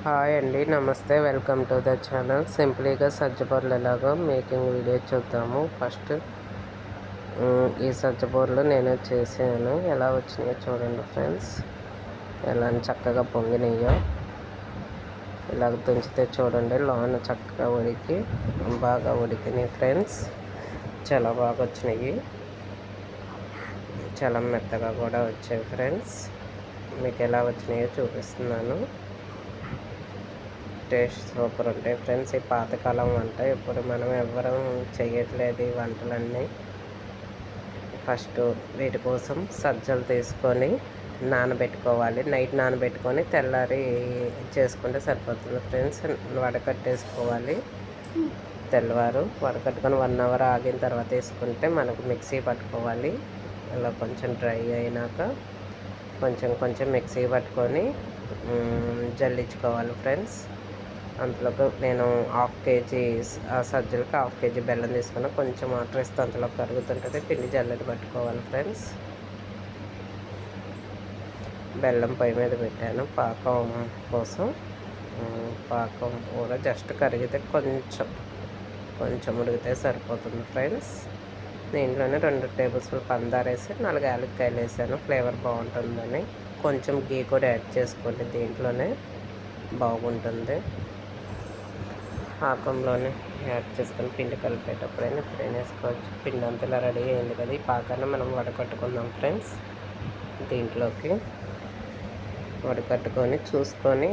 Hi అండి, నమస్తే. Welcome to the channel. సింప్లీగా సజ్జబూరలు ఎలాగో మేకింగ్ వీడియో చూద్దాము. ఫస్ట్ ఈ సజ్జబూరలు నేను చేసాను, ఎలా వచ్చినాయో చూడండి ఫ్రెండ్స్. ఎలా చక్కగా పొంగినాయో ఇలాగ తుంచితే చూడండి, లోన చక్కగా ఉడికి బాగా ఉడికినాయి ఫ్రెండ్స్. చాలా బాగా వచ్చినాయి, చాలా మెత్తగా కూడా వచ్చాయి ఫ్రెండ్స్. మీకు ఎలా వచ్చినాయో చూపిస్తున్నాను. టేస్ట్ సూపర్ ఉంటాయి ఫ్రెండ్స్. ఈ పాతకాలం వంట ఇప్పుడు మనం ఎవ్వరం చేయట్లేదు ఈ వంటలన్నీ. ఫస్ట్ వీటి కోసం సజ్జలు తీసుకొని నానబెట్టుకోవాలి. నైట్ నానబెట్టుకొని తెల్లారి చేసుకుంటే సరిపోతుంది ఫ్రెండ్స్. వడకట్టేసుకోవాలి. తెల్లవారు వడకట్టుకొని 1 అవర్ ఆగిన తర్వాత వేసుకుంటే మనకు మిక్సీ పట్టుకోవాలి. ఇలా కొంచెం డ్రై అయినాక కొంచెం కొంచెం మిక్సీ పట్టుకొని జల్లించుకోవాలి ఫ్రెండ్స్. అందులోకి నేను 1/2 కేజీ సజ్జలకి 1/2 కేజీ బెల్లం తీసుకున్నా. కొంచెం వాటర్ వేస్తే అందులో కరుగుతుంటుంది. పిండి జల్లెడ పట్టుకోవాలి ఫ్రెండ్స్. బెల్లం పొయ్యి మీద పెట్టాను పాకం కోసం. పాకం కూడా జస్ట్ కరిగితే కొంచెం ఉడికితే సరిపోతుంది ఫ్రెండ్స్. దీంట్లోనే 2 టేబుల్ స్పూన్ పందారు వేసి 4 యాలక్కాయలు వేసాను, ఫ్లేవర్ బాగుంటుందని. కొంచెం గీ కూడా యాడ్ చేసుకోండి, దీంట్లోనే బాగుంటుంది. పాకంలోనే యాడ్ చేసుకొని పిండి కలిపేటప్పుడైనా ఎప్పుడైనా వేసుకోవచ్చు. పిండి అంతా ఇలా రెడీ అయింది కదా, ఈ పాకాన్ని మనం వడకట్టుకుందాం ఫ్రెండ్స్. దీంట్లోకి వడకట్టుకొని చూసుకొని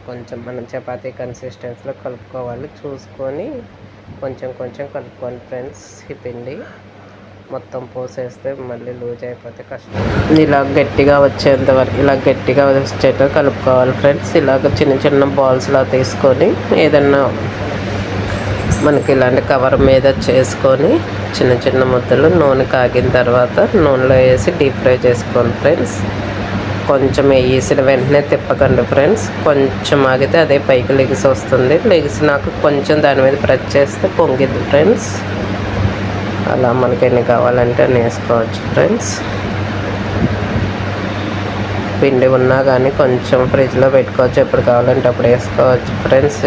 కొంచెం మనం చపాతీ కన్సిస్టెన్సీలో కలుపుకోవాలి. చూసుకొని కొంచెం కొంచెం కలుపుకోండి ఫ్రెండ్స్. ఈ పిండి మొత్తం పోసేస్తే మళ్ళీ లూజ్ అయిపోతే కష్టం. ఇలా గట్టిగా వచ్చేంత వరకు ఇలా గట్టిగా వచ్చేట కలుపుకోవాలి ఫ్రెండ్స్. ఇలాగ చిన్న చిన్న బాల్స్లా తీసుకొని ఏదన్నా మనకి ఇలాంటి కవర్ మీద చేసుకొని చిన్న చిన్న ముద్దలు నూనె కాగిన తర్వాత నూనెలో వేసి డీప్ ఫ్రై చేసుకోండి ఫ్రెండ్స్. కొంచెం వేసిన వెంటనే తిప్పకండి ఫ్రెండ్స్. కొంచెం ఆగితే అదే పైకి లెగిసి వస్తుంది. లెగిసినాక కొంచెం దాని మీద ప్రెస్ చేస్తే పొంగిద్ది ఫ్రెండ్స్. అలా మనకి ఎన్ని కావాలంటే అన్ని వేసుకోవచ్చు ఫ్రెండ్స్. పిండి ఉన్నా కానీ కొంచెం ఫ్రిడ్జ్లో పెట్టుకోవచ్చు, ఎప్పుడు కావాలంటే అప్పుడు వేసుకోవచ్చు ఫ్రెండ్స్.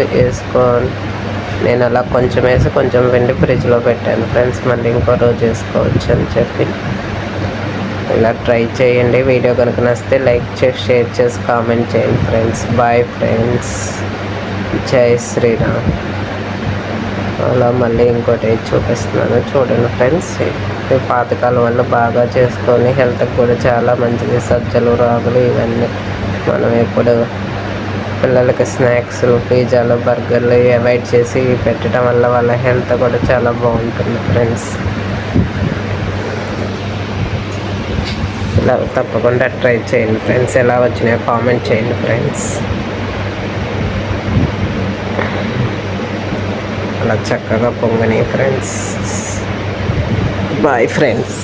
నేను అలా కొంచెం వేసి కొంచెం పిండి ఫ్రిడ్జ్లో పెట్టాను ఫ్రెండ్స్. మళ్ళీ ఇంకో రోజు వేసుకోవచ్చు అని చెప్పి. ఇలా ట్రై చేయండి. వీడియో కనుక నచ్చితే లైక్ చేసి షేర్ చేసి కామెంట్ చేయండి ఫ్రెండ్స్. Bye friends. జై శ్రీరామ్. అలా మళ్ళీ ఇంకోటి చూపిస్తున్నాను చూడండి ఫ్రెండ్స్. ఈ పాతకాలం వల్ల బాగా చేసుకొని హెల్త్కి కూడా చాలా మంచిది. సజ్జలు, రాగులు ఇవన్నీ మనం ఎప్పుడు పిల్లలకి స్నాక్స్, పిజ్జాలు, బర్గర్లు అవాయిడ్ చేసి పెట్టడం వల్ల వాళ్ళ హెల్త్ కూడా చాలా బాగుంటుంది ఫ్రెండ్స్. ఇలా తప్పకుండా ట్రై చేయండి ఫ్రెండ్స్. ఎలా వచ్చినాయో కామెంట్ చేయండి ఫ్రెండ్స్. అలా చక్కగా పొంగని ఫ్రెండ్స్. Bye friends.